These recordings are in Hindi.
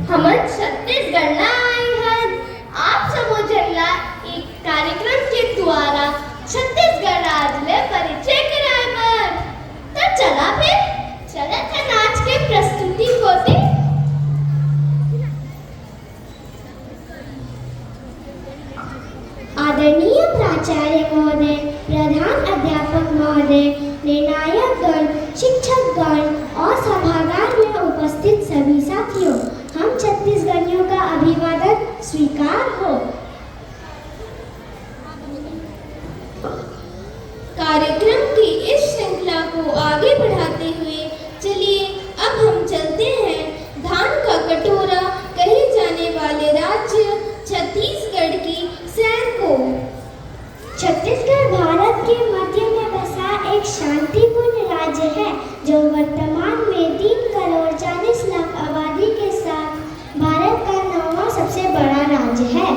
हमन छत्तीसगढ़ ना आई हन। आप समझला एक कार्यक्रम के द्वारा छत्तीसगढ़ राज्य ले परिचय कराए बर। तो चला फिर चलत है नाच के प्रस्तुति होती। आदरणीय प्राचार्य महोदय, प्रधान अध्यापक महोदय, निर्णायक गण, शिक्षकगण और सभागार में उपस्थित सभी साथियों, हम छत्तीसगढ़ियों का अभिवादन स्वीकार हो। कार्यक्रम की इस श्रृंखला को आगे बढ़ाते हुए चलिए अब हम चलते हैं धान का कटोरा कहे जाने वाले राज्य छत्तीसगढ़ की सैर को। छत्तीसगढ़ भारत के मध्य में बसा एक शांतिपूर्ण राज्य है जो वर्तमान में 3,40,00,000 आबादी के साथ भारत का 9वां सबसे बड़ा राज्य है।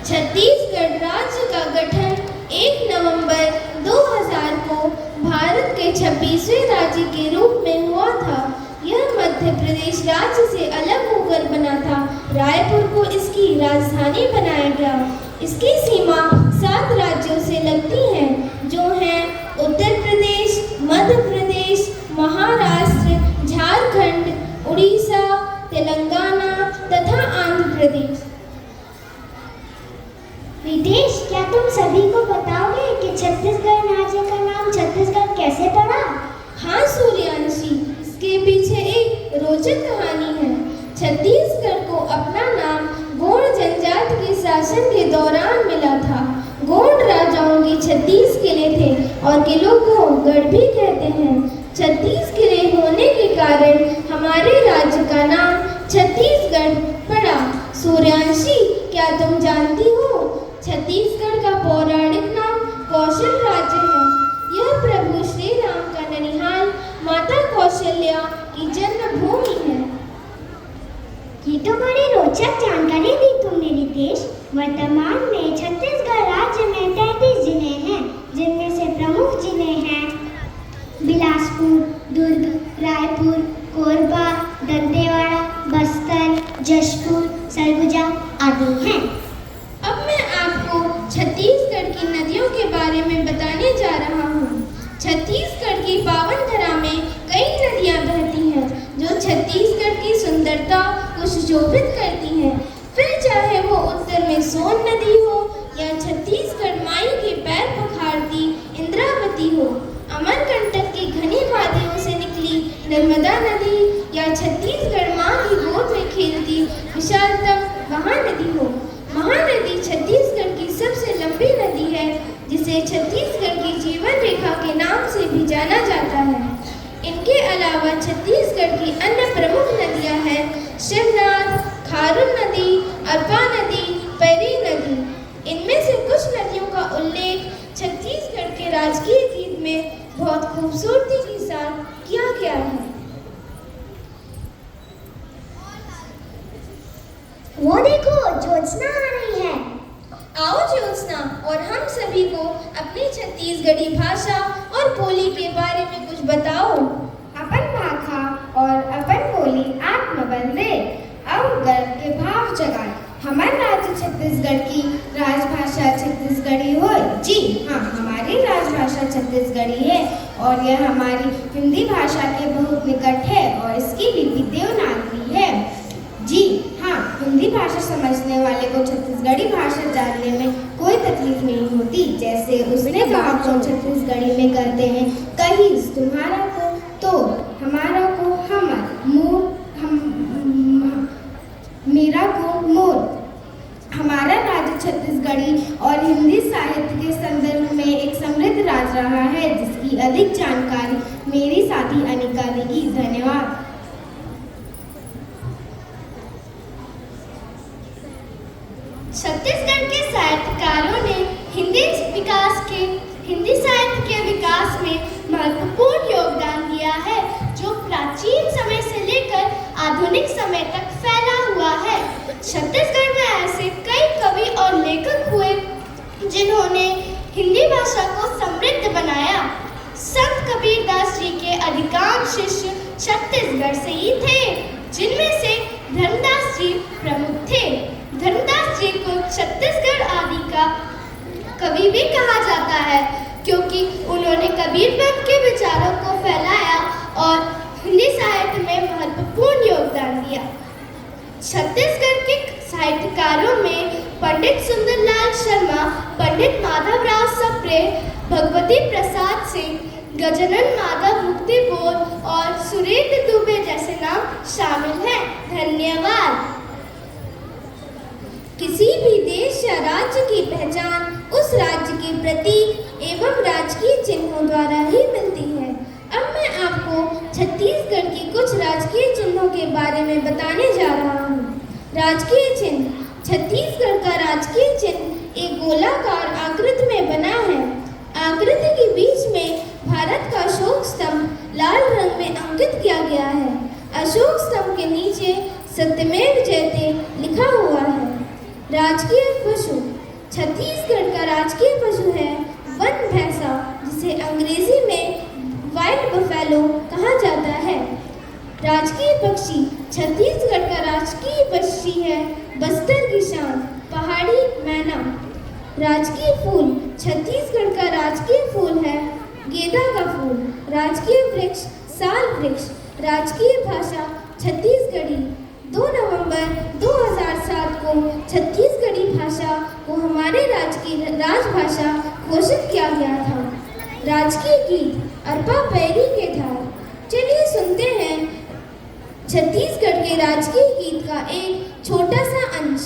छत्तीसगढ़ राज्य का गठन 1 नवंबर 2000 को भारत के 26वें राज्य के रूप में हुआ था। यह मध्य प्रदेश राज्य से अलग होकर बना था। रायपुर को इसकी राजधानी बनाया गया। इसकी सीमा 7 राज्यों से लगती है जो हैं उत्तर प्रदेश, मध्य प्रदेश, महाराष्ट्र, झारखंड, उड़ीसा, तेलंगाना तथा आंध्र प्रदेश। रितेश, क्या तुम सभी को बताओगे कि छत्तीसगढ़ राज्य का नाम छत्तीसगढ़ कैसे पड़ा? हाँ सूर्यांशी, इसके पीछे एक रोचक कहानी है। छत्तीसगढ़ को अपना नाम गोंड जनजाति के शासन के दौरान मिला था। गोंड राजाओं के 36 किले थे और किलों को गढ़ भी कहते हैं। 36 किले होने के कारण हमारे राज्य का नाम छत्तीसगढ़ पड़ा। सूर्यांशी, क्या तुम जानती हो छत्तीसगढ़ का पौराणिक नाम कौशल राज्य है। यह प्रभु श्री राम का ननिहाल माता कौशल्या की जन्मभूमि है। ये तो बड़ी रोचक जानकारी दी तुमने रितेश। वर्तमान में छत्तीसगढ़ राज्य में 33 जिले हैं, जिनमें से प्रमुख जिले हैं बिलासपुर, दुर्ग, रायपुर, कोरबा, दंतेवाड़ा, बस्तर, जशपुर, सरगुजा आदि हैं। अब मैं आपको छत्तीसगढ़ की नदियों के बारे में बताने जा रहा हूँ। छत्तीसगढ़ की पावन धरा में कई नदियाँ बहती हैं जो छत्तीसगढ़ की सुंदरता को सुशोभित करती हैं। फिर चाहे वो उत्तर में सोन नदी हो या छत्तीसगढ़ माई के पैर पखारती इंद्रावती हो, अमरकंटक की घनी वादियों से निकली नर्मदा नदी या छत्तीसगढ़ माँ की गोद में खेलती विशालतम महानदी हो। महानदी छत्तीसगढ़ की सबसे लंबी नदी है, जिसे छत्तीसगढ़ की जीवन रेखा के नाम से भी जाना जाता है। इनके अलावा छत्तीसगढ़ की अन्य प्रमुख नदियां हैं शिवनाथ, खारून नदी, अरपा नदी, पैरी नदी। इनमें से कुछ नदियों का उल्लेख छत्तीसगढ़ के राजकीय गीत में बहुत खूबसूरती के साथ किया गया है। वो देखो, ज्योत्सना आ रही है। आओ ज्योत्सना, और हम सभी को अपनी छत्तीसगढ़ी भाषा और बोली के बारे में कुछ बताओ। अपन भाखा और अपन बोली आत्मबल दे और गर्व के भाव जगाए। हमारे राज्य छत्तीसगढ़ की राजभाषा छत्तीसगढ़ी हो। जी हाँ, हमारी राजभाषा छत्तीसगढ़ी है और यह हमारी हिंदी भाषा के बहुत निकट है और इसकी लिपि देवनागरी है। जी हाँ, हिंदी भाषा समझने वाले को छत्तीसगढ़ी भाषा जानने में कोई तकलीफ नहीं होती। जैसे उसने कहा को छत्तीसगढ़ी में कहते हैं कहीस तुम्हारा को, तो हमारा को हमर, मेरा को मोर। हमारा राज्य छत्तीसगढ़ी और हिंदी साहित्य के संदर्भ में एक समृद्ध राज्य रहा है, जिसकी अधिक जानकारी मेरी साथी अनिका देगी। धन्यवाद। छत्तीसगढ़ के साहित्यकारों ने हिंदी साहित्य के विकास में महत्वपूर्ण योगदान दिया है, जो प्राचीन समय से लेकर आधुनिक समय तक फैला हुआ है। छत्तीसगढ़ में ऐसे कई कवि और लेखक हुए जिन्होंने हिंदी भाषा को समृद्ध बनाया। संत कबीरदास जी के अधिकांश शिष्य छत्तीसगढ़ से ही थे, जिनमें से धर्मदास जी प्रमुख थे। धर्मदास जी को छत्तीसगढ़ आदि का कवि भी कहा जाता है, क्योंकि उन्होंने कबीरपंथ के विचारों को फैलाया और हिंदी साहित्य में महत्वपूर्ण योगदान दिया। छत्तीसगढ़ के साहित्यकारों में पंडित सुंदरलाल शर्मा, पंडित माधवराव सप्रे, भगवती प्रसाद सिंह, गजानन माधव मुक्तिबोध और सुरेंद्र दुबे जैसे नाम शामिल हैं। धन्यवाद। किसी भी देश या राज्य की पहचान उस राज्य के प्रतीक एवं राजकीय चिन्हों द्वारा ही मिलती है। अब मैं आपको छत्तीसगढ़ के कुछ राजकीय चिन्हों के बारे में बताने जा रहा हूँ। राजकीय चिन्ह। छत्तीसगढ़ का राजकीय चिन्ह एक गोलाकार आकृति में बना है। आकृति के बीच में भारत का अशोक स्तंभ लाल रंग में अंकित किया गया है। अशोक स्तंभ के नीचे सत्यमेव जयते लिखा हुआ है। राजकीय पशु। छत्तीसगढ़ का राजकीय पशु है वन भैंसा, जिसे अंग्रेजी में वाइल्ड बफेलो कहा जाता है। राजकीय पक्षी। छत्तीसगढ़ का राजकीय पक्षी है बस्तर की शान पहाड़ी मैना। राजकीय फूल। छत्तीसगढ़ का राजकीय फूल है गेंदा का फूल। राजकीय वृक्ष साल वृक्ष। राजकीय भाषा छत्तीसगढ़ी। 2 नवंबर 2007 को छत्तीसगढ़ी भाषा को हमारे राज्य की राजभाषा घोषित किया गया था। राजकीय गीत अरपा पैरी के धार। चलिए सुनते हैं छत्तीसगढ़ के राजकीय गीत का एक छोटा सा अंश।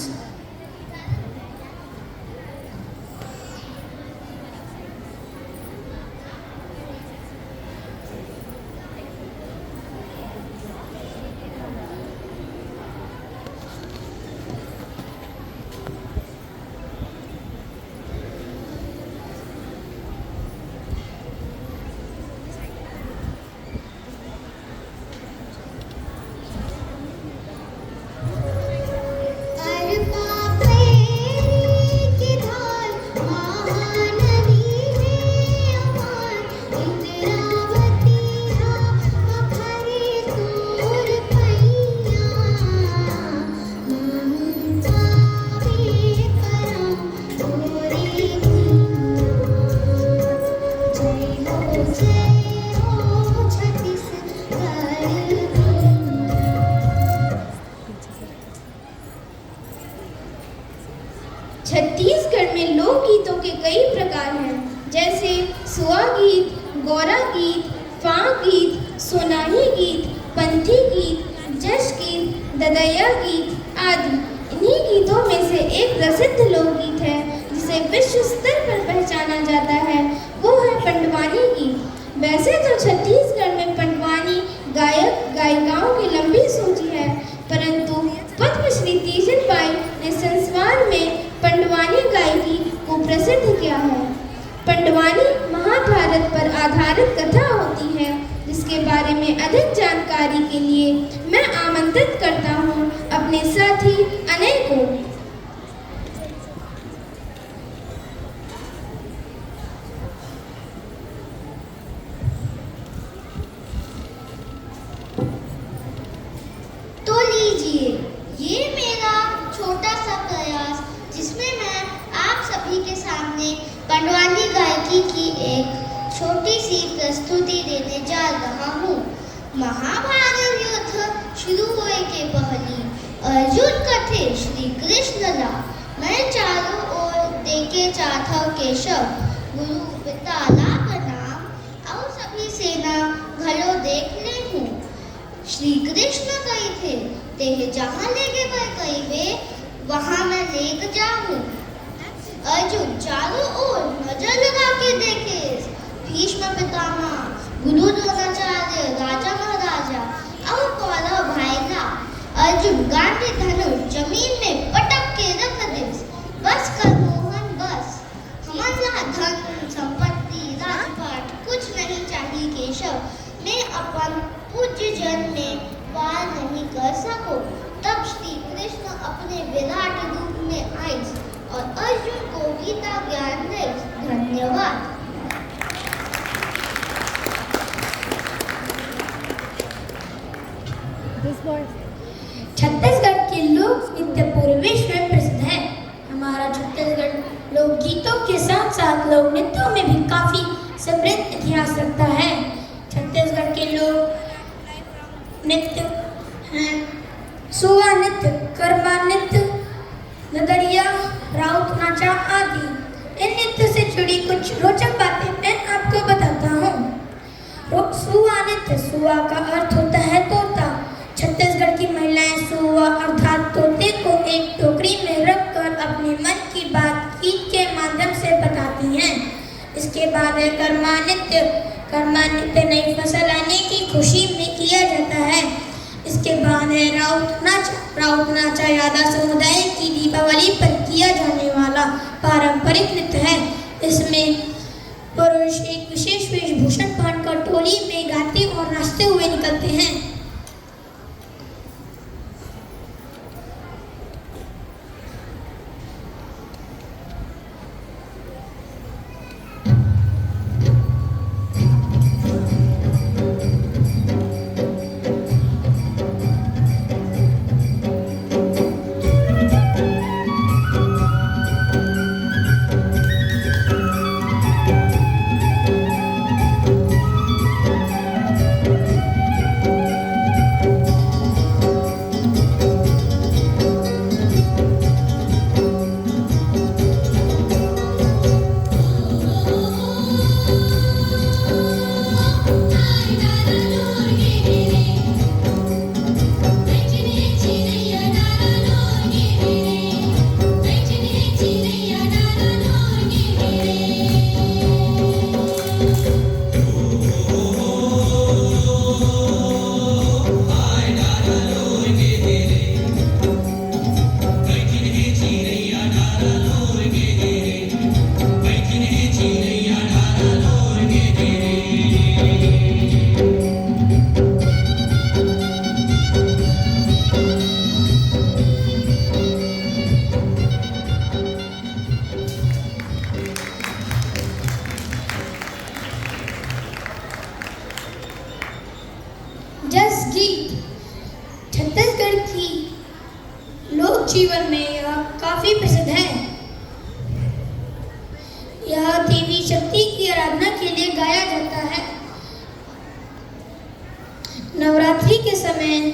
छत्तीसगढ़ में लोकगीतों के कई प्रकार हैं, जैसे सुआ गीत, गौरा गीत, फाग गीत, सोनाही गीत, पंथी गीत, जश गीत, ददैया गीत आदि। इन्हीं गीतों में से एक प्रसिद्ध लोकगीत है जिसे विश्व स्तर पर पहचाना जाता है, वो है पंडवानी गीत। वैसे तो छत्तीसगढ़ में पंडवानी गायक गायिकाओं की लंबी सूची है, परंतु पद्मश्री तीजन बाई ने संस्वार में पंडवानी गायकी को प्रसिद्ध किया है। पंडवानी महाभारत पर आधारित कथा होती है, जिसके बारे में अधिक जानकारी के लिए मैं आमंत्रित करता हूँ अपने साथी अनय को। तो लीजिए, ये मेरा छोटा सा प्रयास, जिसमें मैं आप सभी के सामने पंडवानी गायकी की एक छोटी सी प्रस्तुति देने जा रहा हूँ। महाभारत युद्ध शुरू हुए के पहले अर्जुन कथे श्री कृष्ण ला, मैं चारों ओर देखे चाथा केशव, गुरु पिता लाभ नाम, और सभी सेना घलो देख ले हूँ। श्री कृष्ण कही थे तेह जहाँ लेके गए कही वे, वहाँ मैं लेके जाऊँ। अर्जुन चारों ओर नजर लगा के देखे, भीष्म पितामह, गुरु द्रोणाचार्य, राजा महाराजा और कौरव भाईला। अर्जुन गांधी धनुष जमीन में पटक के रख दे, बस कर मोहन बस, हमारा धन संपत्ति राजपाट कुछ नहीं चाहिए केशव, मैं अपन पूज्य जन में पार नहीं कर सको। तब श्री कृष्ण अपने विराट रूप में आए और अर्जुन को गीता ज्ञान दे। धन्यवाद। छत्तीसगढ़ के लोक नृत्य पूरे विश्व में प्रसिद्ध है। हमारा छत्तीसगढ़ लोकगीतों के साथ साथ लोक नृत्यों में भी काफी समृद्ध इतिहास रखता है। छत्तीसगढ़ के लोक नृत्य हैं सुआ नृत्य, करवा नृत्य, नगरिया, राउत नाचा आदि। इन नृत्य से जुड़ी कुछ रोचक बातें मैं आपको बताता हूँ। सुआ नृत्य, सुआ का अर्थ होता है तोता। छत्तीसगढ़ की महिलाएं सुआ अर्थात तोते को एक टोकरी में रखकर अपने मन की बात गीत के माध्यम से बताती हैं। इसके बाद है कर्मा नृत्य। कर्मा नृत्य नई फसल आने की खुशी में किया जाता है। इसके बाद है राउत नाचा। राउत नाचा यादव समुदाय की दीपावली पर किया जाने वाला पारंपरिक नृत्य है। इसमें पुरुष एक विशेष वेशभूषण पहनकर टोली में गाते और नाचते हुए निकलते हैं। जस गीत छत्तीसगढ़ की लोक जीवन में यह काफी प्रसिद्ध है। यह देवी शक्ति की आराधना के लिए गाया जाता है। नवरात्रि के समय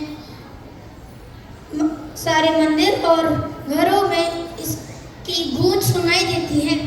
सारे मंदिर और घरों में इसकी गूंज सुनाई देती है।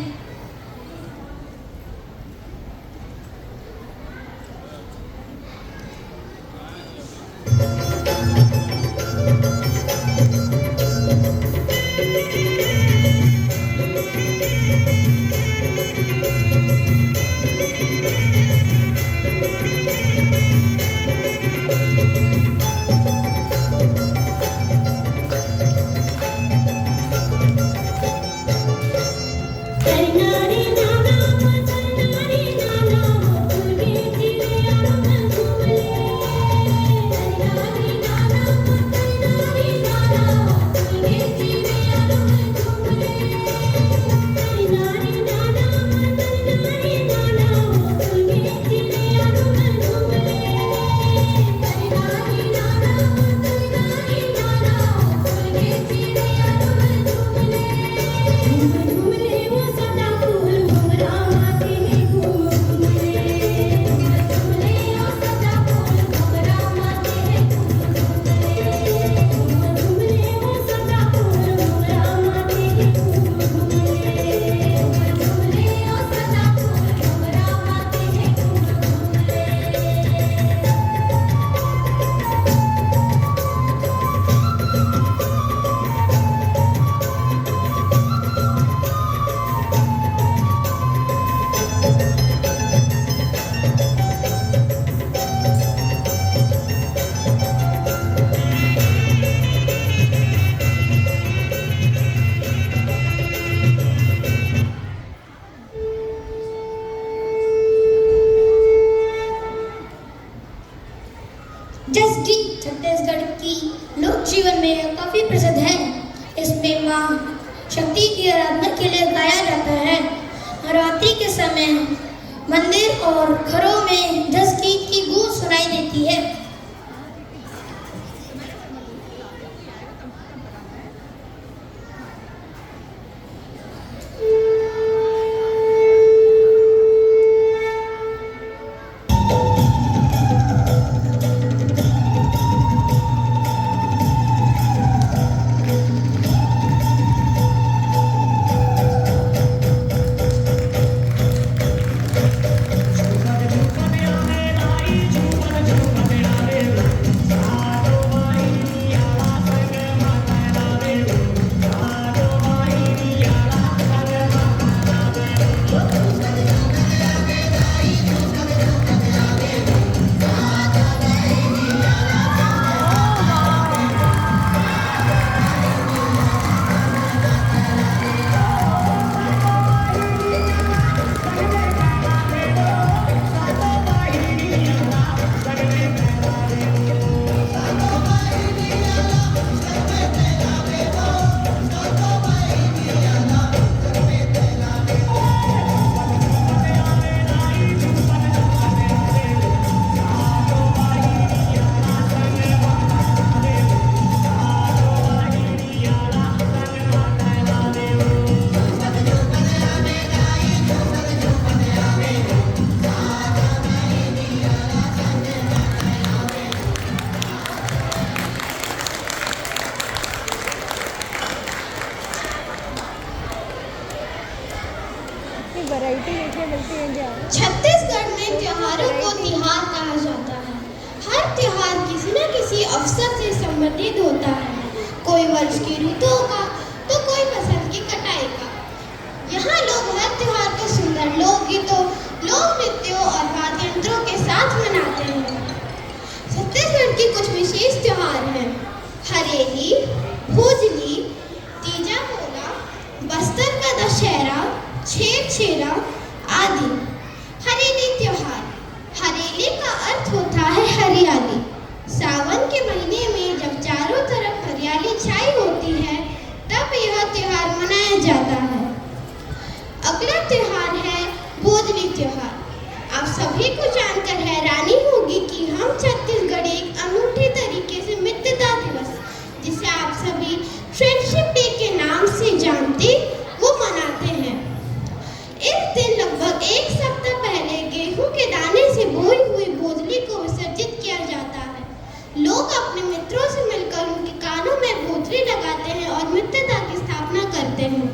जसगीत छत्तीसगढ़ की लोक जीवन में काफी प्रसिद्ध है। इसमें माँ शक्ति की आराधना के लिए गाया जाता है। नवरात्रि के समय मंदिर और घरों में जसगीत की गूंज सुनाई देती है। वैरायटी देखने मिलती है क्या? छत्तीसगढ़ में त्योहारों को तिहार कहा जाता है। हर त्योहार किसी न किसी अवसर से संबंधित होता है। कोई वर्ष की ऋतुओं का तो कोई फसल की कटाई का। यहाँ लोग हर त्योहार को सुंदर लोकगीतों, लोक नृत्यों और वाद्य यंत्रों के साथ मनाते हैं। छत्तीसगढ़ के कुछ विशेष त्योहार हैं: हरेली, भोजली, तीजा पोला, बस्तर का दशहरा, छेरछेरा आदि। हरेली त्योहार। हरेली का अर्थ होता है हरियाली। सावन के महीने में जब चारों तरफ हरियाली छाई होती है तब यह त्योहार मनाया जाता है। अगला त्योहार है भोजली त्योहार। आप सभी को जानकर हैरानी होगी कि हम छत्तीसगढ़ एक अनूठे तरीके से मित्रता दिवस, जिसे आप सभी फ्रेंडशिप डे के नाम से जानते, वो मनाते हैं। इस दिन लगभग एक सप्ताह पहले गेहूं के दाने से बोई हुई भोजली को विसर्जित किया जाता है। लोग अपने मित्रों से मिलकर उनके कानों में भोजली लगाते हैं और मित्रता की स्थापना करते हैं।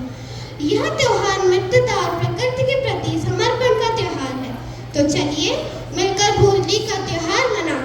यह त्योहार मित्रता और प्रकृति के प्रति समर्पण का त्योहार है। तो चलिए मिलकर भोजली का त्योहार मनाएं।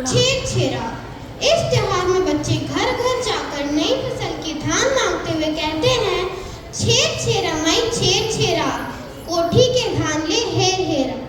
छेरछेरा। इस त्योहार में बच्चे घर घर जाकर नई फसल की धान मांगते हुए कहते हैं, छेरछेरा माई छेरछेरा, कोठी के धान ले हेर हेरा।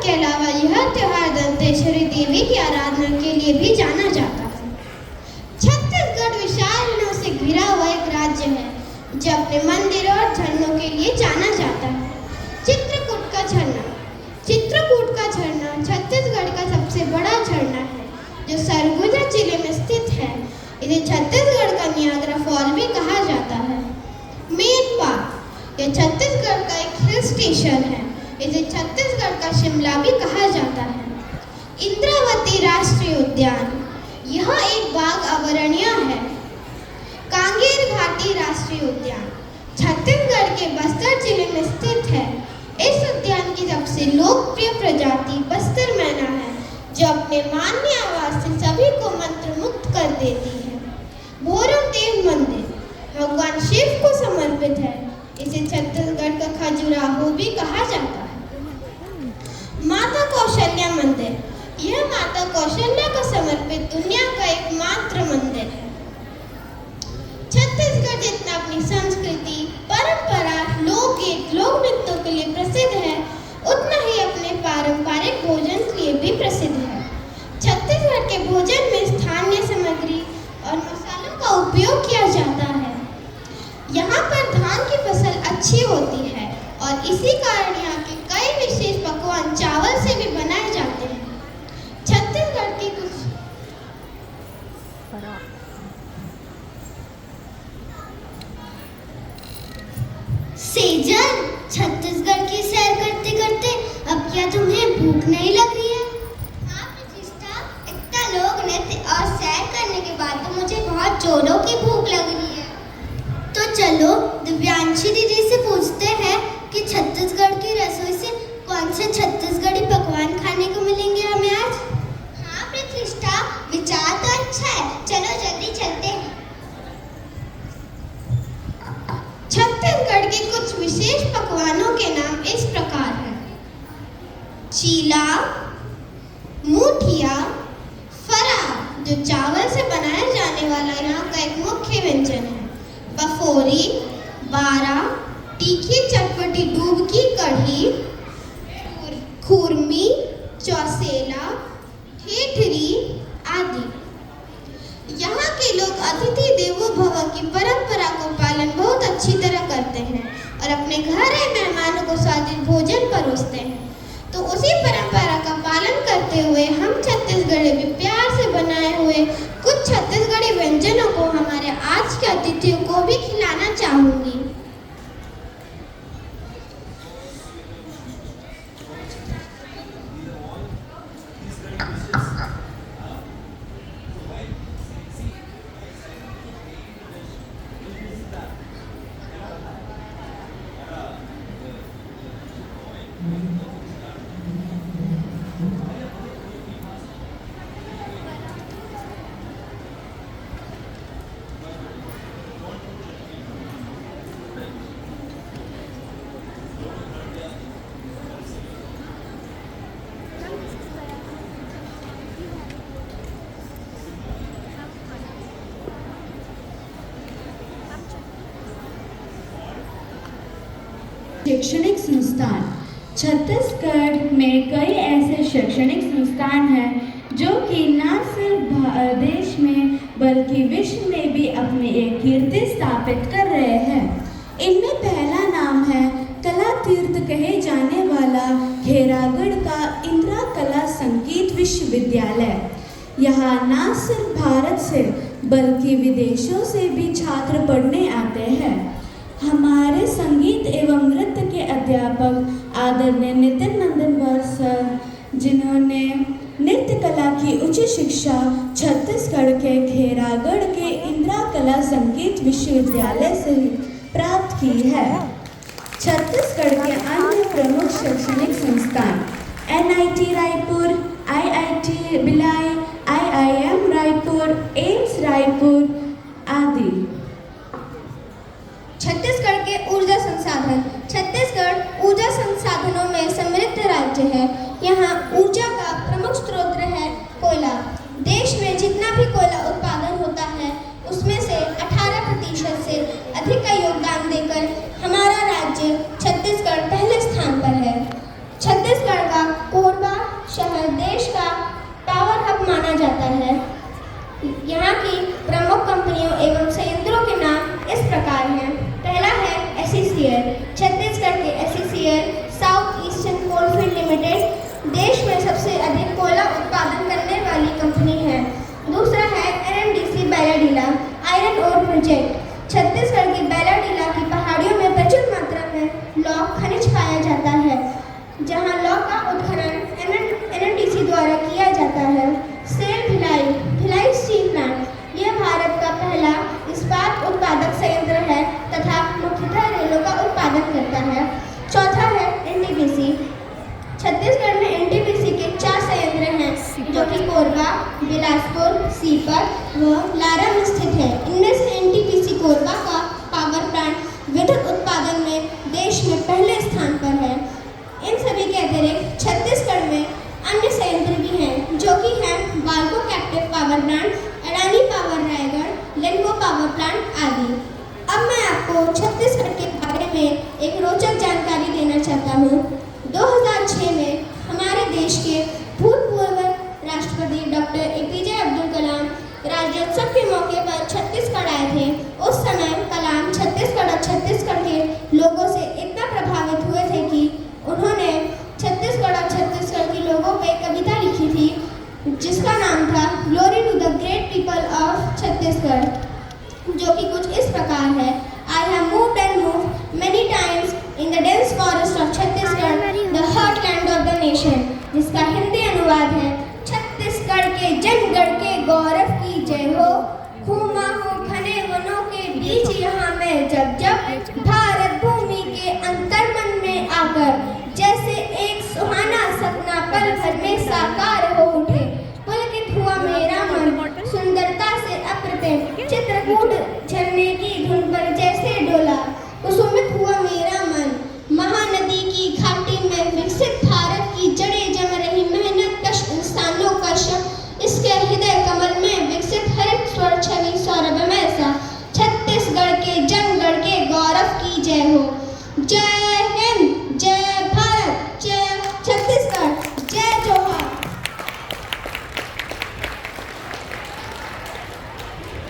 के अलावा यह त्योहार दंतेश्वरी देवी की आराधना के लिए भी जाना जाता है। छत्तीसगढ़ विशाल वनों से घिरा हुआ एक राज्य है जो अपने मंदिरों और झरनों के लिए जाना जाता है। चित्रकूट का झरना छत्तीसगढ़ का सबसे बड़ा झरना है जो सरगुजा जिले में स्थित है। इसे छत्तीसगढ़ का नियाग्रा फॉल भी कहा जाता है। मेन पार्क यह छत्तीसगढ़ का एक हिल स्टेशन है। इसे छत्तीसगढ़ का शिमला भी कहा जाता है। इंद्रावती राष्ट्रीय उद्यान यह एक बाघ अभयारण्य है। कांगेर घाटी राष्ट्रीय उद्यान छत्तीसगढ़ के बस्तर जिले में स्थित है। इस उद्यान की सबसे लोकप्रिय प्रजाति बस्तर मैना है जो अपने मान्य आवाज से सभी को मंत्रमुग्ध कर देती है। भोरम देव मंदिर भगवान शिव को समर्पित है। इसे छत्तीसगढ़ का खजुराहो भी कहा जाता है। माता कौशल्या मंदिर यह माता कौशल्या को समर्पित दुनिया का एकमात्र मंदिर है। छत्तीसगढ़ जितना अपनी संस्कृति, परंपरा, लोकगीत, लोक नृत्यों के लिए प्रसिद्ध है उतना ही अपने पारंपरिक भोजन के लिए भी प्रसिद्ध है। छत्तीसगढ़ के भोजन में स्थानीय सामग्री और मसालों का उपयोग किया जाता है। यहाँ पर धान की फसल अच्छी होती है और इसी कारण यहाँ के कई विशेष पकवान चावल से भी बनाए जाते हैं। छत्तीसगढ़ की कुछ सेजल, छत्तीसगढ़ की सैर करते करते अब क्या तुम्हें भूख नहीं लग रही है? हाँ प्रतिष्ठा, इतना लोग नृत्य और सैर करने के बाद तो मुझे बहुत जोरों की भूख लग रही है। तो चलो दिव्यांशी दीदी से पूछते हैं कि छत्तीसगढ़ की रसोई से कौन से छत्तीसगढ़ी पकवान खाने को मिलेंगे हमें आज? हाँ प्रतिष्ठा, विचार तो अच्छा है, चलो जल्दी चलते हैं। छत्तीसगढ़ के कुछ विशेष पकवानों के नाम इस प्रकार हैं। चीला, मुठिया, फरा जो चावल से बनाया जाने वाला यहाँ का एक मुख्य व्यंजन है। बफोरी, बारा, तीखी चटपटी दूध की कढ़ी, खुरमी, चौसेला, ठेठरी आदि। यहाँ के लोग अतिथि देवो भव की परंपरा को पालन बहुत अच्छी तरह करते हैं और अपने घर आए मेहमानों को स्वादिष्ट भोजन परोसते हैं। तो उसी परंपरा का पालन करते हुए हम छत्तीसगढ़ी भी प्यार से बनाए हुए कुछ छत्तीसगढ़ी व्यंजनों को हमारे आज के अतिथियों को भी खिलाना चाहूँगी। शैक्षणिक संस्थान छत्तीसगढ़ में कई ऐसे शैक्षणिक संस्थान हैं जो कि न सिर्फ देश में बल्कि विश्व में भी अपनी एक कीर्ति स्थापित कर रहे हैं। इनमें पहला नाम है कला तीर्थ कहे जाने वाला खैरागढ़ का इंदिरा कला संगीत विश्वविद्यालय। यहाँ न सिर्फ भारत से बल्कि विदेशों से भी छात्र पढ़ने आते हैं। हमारे संगीत एवं नृत्य के अध्यापक आदरणीय नितिन नंदनवर सर, जिन्होंने नृत्य कला की उच्च शिक्षा छत्तीसगढ़ के खैरागढ़ के इंदिरा कला संगीत विश्वविद्यालय से प्राप्त की है। छत्तीसगढ़ के अन्य प्रमुख शैक्षणिक संस्थान NIT Raipur, IIT Bhilai, IIM Raipur, AIIMS Raipur आदि। छत्तीसगढ़ के ऊर्जा संसाधन। छत्तीसगढ़ ऊर्जा संसाधनों में समृद्ध राज्य है। यहाँ ऊर्जा का प्रमुख स्रोत है कोयला। देश में जितना भी कोयला उत्पादन होता है उसमें से 18% से अधिक का योगदान देकर हमारा राज्य छत्तीसगढ़ पहले स्थान पर है। छत्तीसगढ़ का कोरबा देश का पावर हब माना जाता है। यहाँ की प्रमुख कंपनियों एवं संयंत्रों के नाम इस प्रकार हैं। पहला है SECL। छत्तीसगढ़ के SECL south eastern coalfield limited देश में सबसे अधिक कोयला उत्पादन करने वाली कंपनी है। दूसरा है NMDC Bailadila iron ore project. Chhattisgarh की बैलाडीला की पहाड़ियों में प्रचुर मात्रा में लौह खनिज पाया जाता है, जहां लौह का उत्खनन NMDC द्वारा किया जाता है। सेल भिलाई स्टील प्लांट, यह भारत का पहला इस्पात उत्पादक संयंत्र है तथा मुख्यतः रेलों का उत्पादन करता है। चौथा है NTPC। छत्तीसगढ़ में NTPC के 4 संयंत्र हैं, जो कि कोरबा, बिलासपुर, सीपत व लारा में स्थित है। इनमें से NTPC कोरबा का पावर प्लांट विद्युत उत्पादन में देश में पहले स्थान पर है। इन सभी के अतिरिक्त छत्तीसगढ़ में अन्य संयंत्र भी हैं, जो कि हैं Balco captive power plant, Adani power Raigarh, Lanco power plant आदि। अब मैं आपको छत्तीसगढ़ के बारे में एक रोचक जानकारी देना चाहता हूँ। 2006 में हमारे देश के भूतपूर्व राष्ट्रपति डॉक्टर APJ अब्दुल कलाम राज्योत्सव के मौके पर छत्तीसगढ़ आए थे। उस समय कलाम छत्तीसगढ़ और छत्तीसगढ़ के लोगों से इतना प्रभावित हुए थे कि उन्होंने छत्तीसगढ़ और छत्तीसगढ़ के लोगों पे कविता लिखी थी, जिसका नाम था glory to the great people of Chhattisgarh, जो कि कुछ इस प्रकार है। I have moved and moved many times in the dense forest of Chhattisgarh, the heartland of the nation, जिसका हिंदी अनुवाद है, छत्तीसगढ़ के जनगढ़ के गौरव की जय हो। घूमा हूँ घने वनों के बीच यहाँ मैं जब भारत भूमि के अंतर्मन में आकर, जैसे एक सुहाना सपना पल भर में साकार हो उठे। पुलकित हुआ मेरा मन सुंदरता से अप्रतिम, चित्रकूट झरने की धुन पर जैसे डोला। कुसुमित हुआ मेरा मन महानदी की घाटी में विकसित भारत की जड़ें जम रही मेहनत कश इंसानों का शव, इसके हृदय कमल में विकसित हरित स्वर छवि सौरभ में